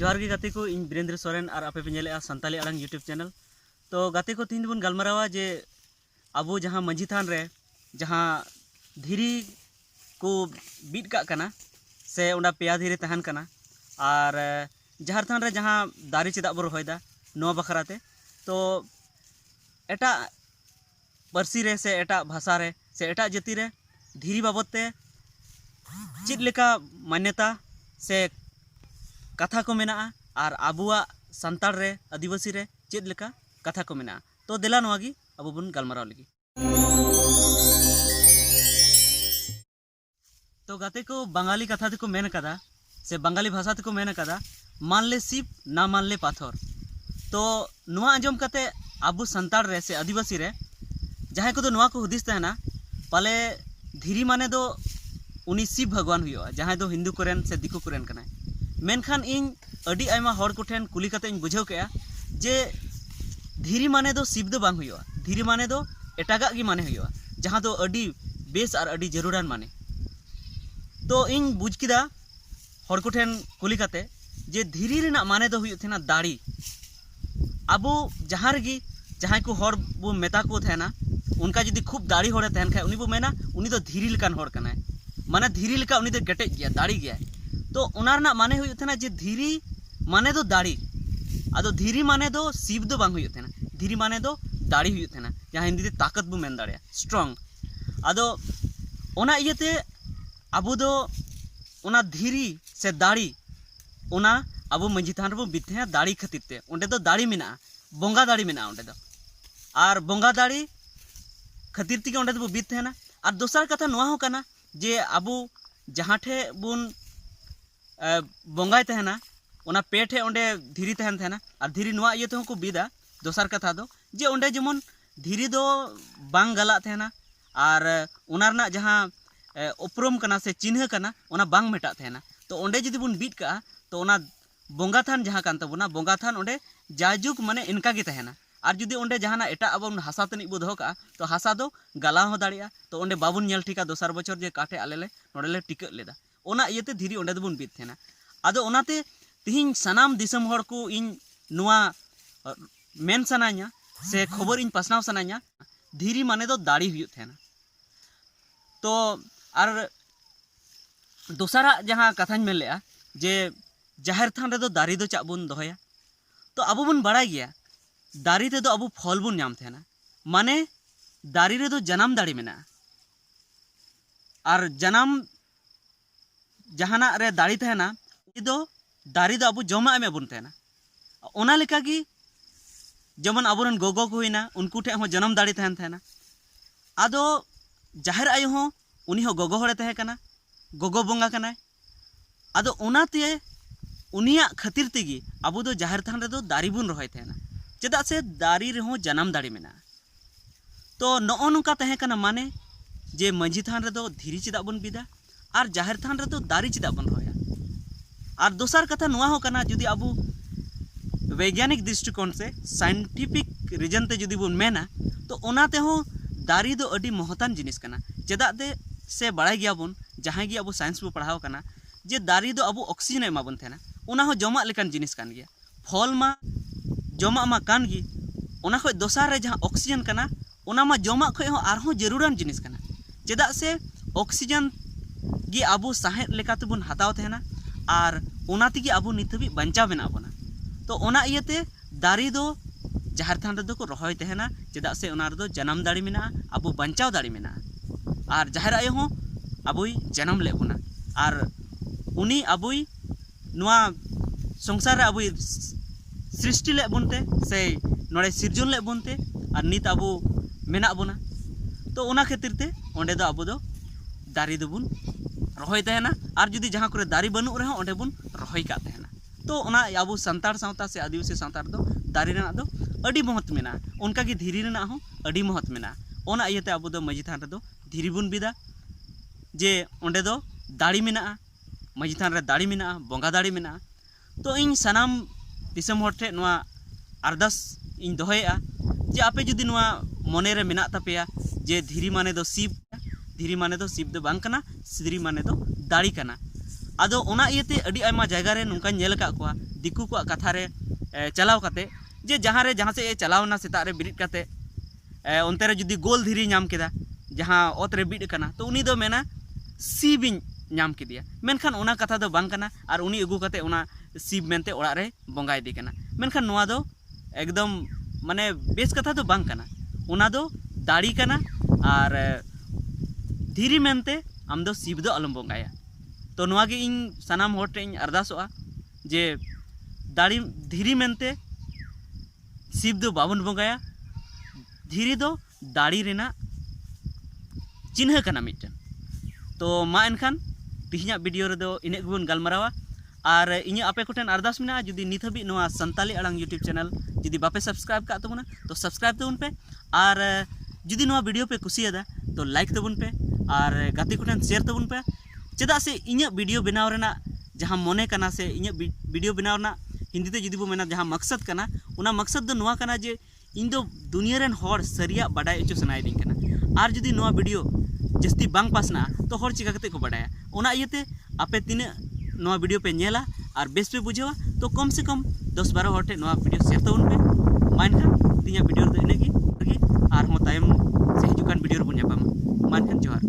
जोहार गे गाते को इन बीरेंद्र सोरेन और आपे पे नेले संताली आड़ांग यूट्यूब चैनल। तो गाते को तीन बन गलमारावा जे अब जहाँ मंझी थान रे जहाँ धीरी को बीट का कना से उंडा पेया धीरे तहन कना और जहर थान रे जहाँ दारी चेदा बो रोहयदा नोआ बखराते। तो एटा पार्सी रे से एटा भाषा रे से एटा जाति रे धीरी बाबते चेद लेका मान्यता से कथा को मेना और आबुआ संताल रे आदिवासी रे चेद लेका कथा को मेना। तो देला नोगी अब बन गलमाराव लगी। तो गाते को बंगाली कथा तक मेन कदा से बंगाली भाषा तक मेन कदा मान ले सीप ना मान ले पाथर। तो नुआ आंजम कते आबु संताल रे से आदिवासी रे जहाँ को नुआ को हुदिस तहना पाले धीरी माने दो उनी शिव भगवान हुआ जहाँ दो हिंदू कोरेन से दिकू कोरेन कना। मेनखान इन अडी आयमा हर को ठेन कुली कते इन बुझाव केया जे धीरी माने दो शिव दो बांग हुआ, धीरी माने दो एटागा गी माने हुआ जहाँ दो अडी बेस और अडी जरूरान माने। तो इन बुझ किदा हर को ठेन कुली कते जे धीरी रेना माने दो हुई थेना दाड़ी। अबो जहाँ रेगी जहाँ को हर बो मेता को थेना उनका जदि खूब दाड़ी होड़े तहन खाय उनी बो मेना उनी दो धीरी लेकान हर कनाय माने धीरी लेका उनी दो गटेज गया दाड़ी गया। तो उना रेना माने हुई थेना जे धीरी माने दो दाड़ी आदो धीरी माने दो शिव दो बांग हुई थेना, धीरी माने दो दाड़ी हुई थेना जहाँ हिंदी ते ताकत बो मेन दाड़िया स्ट्रॉन्ग। आदो ओना इयते अबो दो ओना धीरी से दाड़ी ओना अब मंझी थान रो बित है दाड़ी खातिर ते ओंडे दो दाड़ी मेना बोंगा दाड़ी मेना ओंडे दो और बोंगा दाड़ी खातिर ते ओंडे दो बित है ना। और दोसर कथा नोआ हो कना जे अबो जहाँ ठे बुन बोंगाय तहना ओना पे ठे ओंडे धीरी तहन थेना और धीरी नोआ इये तेहो को बिदा। दोसर कथा दो जे ओंडे जेमन धीरी दो बांग गला थेना और ओना जहाँ उपरम कना से चिन्ह कना ओना बांग मेटा थेना। तो ओंडे जदि बुन बीट का तो ओना बोंगा थान जहाँ कान तबुना बोंगा थान ओंडे जायजुक माने इनका गे तहना। और जुदी ओंडे जहाना एटा अब हासा तनिक बो दोहो का तो हासा दो गला हो दाड़िया। तो ओंडे बाबुन नेल ठिका दोसर बछर जे काठे आलेले नोडेले टिक लेदा ओना इयते धीरी ओंडे दोबुन बीत थेना। आदो ओनाते तिहिं सनाम दिसम हर को इन नुआ मेन सना냐 से खबर इन पासनाव सना냐 धीरी माने दो दाड़ी हुई थेना। तो और दोसरा जहाँ कथाñ मेन लेआ जे जाहिर थान रे दो दारी दो चा बुन दोहया। तो अब बुन बड़ा गया दारी ते दो अब फल बुन नाम थेना माने दारी रे दो जन्म दाड़ी मेना और जन्म जहाना रे दाड़ी तहना दो दारी दो अब जमा एमे बुन थेना। ओना लेका गी जेमन अबोरन गोगो को हुईना उनको ठे हो जन्म दाड़ी तहन थेना। आदो जाहिर आयो हो उनी हो गोगो होड़े तहे कना गोगो बोंगा कनाय। आदो ओनाते उनिया खातिर तेगी अब दो जाहिर थान रे दो दारी बुन रोहय थेना चेदा से दारी रे हो जन्म दाड़ी मेना। तो नो नुका तहे कना माने जे मंझी थान रे दो धीरी चेदा बुन बिदा और जाहिर थान रे दो दारी चेदा बुन रोहया। और दोसर कथा नुआ हो कना जुदी अब वैज्ञानिक दृष्टिकोण से साइंटिफिक रीजन ते जुदी बुन मेना तो ओनाते हो दारी दो अडी महतान जिनिस कना चेदा दे से बड़ाई गया बुन जहाँ गी अब साइंस बो पढ़ाव कना जे दारी दो अब ऑक्सीजन एमा बुन थेना ओना हो जमा लेकान जिनिस कान गया। फल मा जमा मा कान गी ओना खय दोसर रे जहाँ ऑक्सीजन कना ओना मा जमा खय हो आरहों जरूरान जिनिस कना चेदा से ऑक्सीजन गी अब साहेद लेकाते बुन हताव थेना और ओना तेगी अब नित हबी बंचाव मेना बना। तो ओना इयते दारी दो जाहिर थान रे दो को रोहय तहना चेदा से ओना रे दो जन्म दाड़ी मेना अब बंचाव दाड़ी मेना और जाहिर आयो हो अबुई जन्म ले बुना और उनी अबुई नुआ संसार रे अबुई सृष्टि ले बुनते से नोड़े सिरजन ले बुनते और नित अब मेना बुना। तो ओना खातिर ते ओंडे दो अब दो दारी दो बुन रोहय तहना और जुदी जहाँ करे दारी बनु रहे ओंडे बुन रोहय का तहना। तो ओना अब संतार सावता से आदिवासी सावता दो दारी रेना दो अडी महत्व मेना उनका की धीरी रेना हो अडी महत्व मेना। ओना इयते अब दो मंझी थान रे दो धीरी बुन बिदा जे ओंडे दो दाड़ी मेना मंझी थान रे दाड़ी मेना बोंगा दाड़ी मेना। तो इन सनाम दिसम हर ठे नुआ अरदास इन दोहयेआ जे आपे जुदी नुआ मने रे मेना तापेया जे धीरी माने दो शिव दो बांग कना धीरी माने दो दाड़ी कना आदो ओना इयते अडी आयमा जायगा रे नोंका नेल का कोआ दिकु को कथा रे चलाव काते जे जहाँ से चलावना सेता रे बिरिद काते onte re judi gol dhiri nyam keda jahan ot re bid kana to uni do mena sibin nyam kidia menkhan ona katha do bang kana ar uni agu kate ona sib mente orak re bongai di kana menkhan noa do ekdom mane bes katha do bang kana ona do dari kana ar dhiri mente am do sib do alom bongaya to noa ge ing sanam hor te ing ardasoa je dari dhiri mente sib do babon bongaya धीरे दो दाड़ी रेना चिन्ह कना mitten तो मा एनखान तिहिना video रे दो इने गुबुन गलमरावा और इᱧ आपे कोठेन अरदास मेना जुदी नित हबी नोआ संताली अड़ांग यूट्यूब चैनल जुदी बापे सब्सक्राइब का तबना तो सब्सक्राइब तबन पे और जुदी नोआ वीडियो पे कुसियादा तो लाइक तबन पे और गाते कोठेन शेयर तबन पे चेदा से इᱧ वीडियो बनाव रेना जहां मने कना से इᱧ वीडियो बनाव ना हिंदी ते जुदी बो मेना जहां मकसद कना उना मकसद दो नोआ कना जे इन दो दुनिया रेन हर सरिया बाडाय इचो सनाय दिन कना आर जुदी नोआ वीडियो जस्ती बांग पासना तो हर चिका कते को बाडाया ओना इयते आपे तिने नोआ वीडियो पे नेला और बेस पे बुझेवा तो कम से कम 10-12 हर ठे नोआ वीडियो शेयर तबन पे मानखान तिनिया वीडियो दो इनेगी आर हो तायम से हिजुकान वीडियो रे बन ᱧᱟᱯᱟᱢᱟ मानखान जोहार।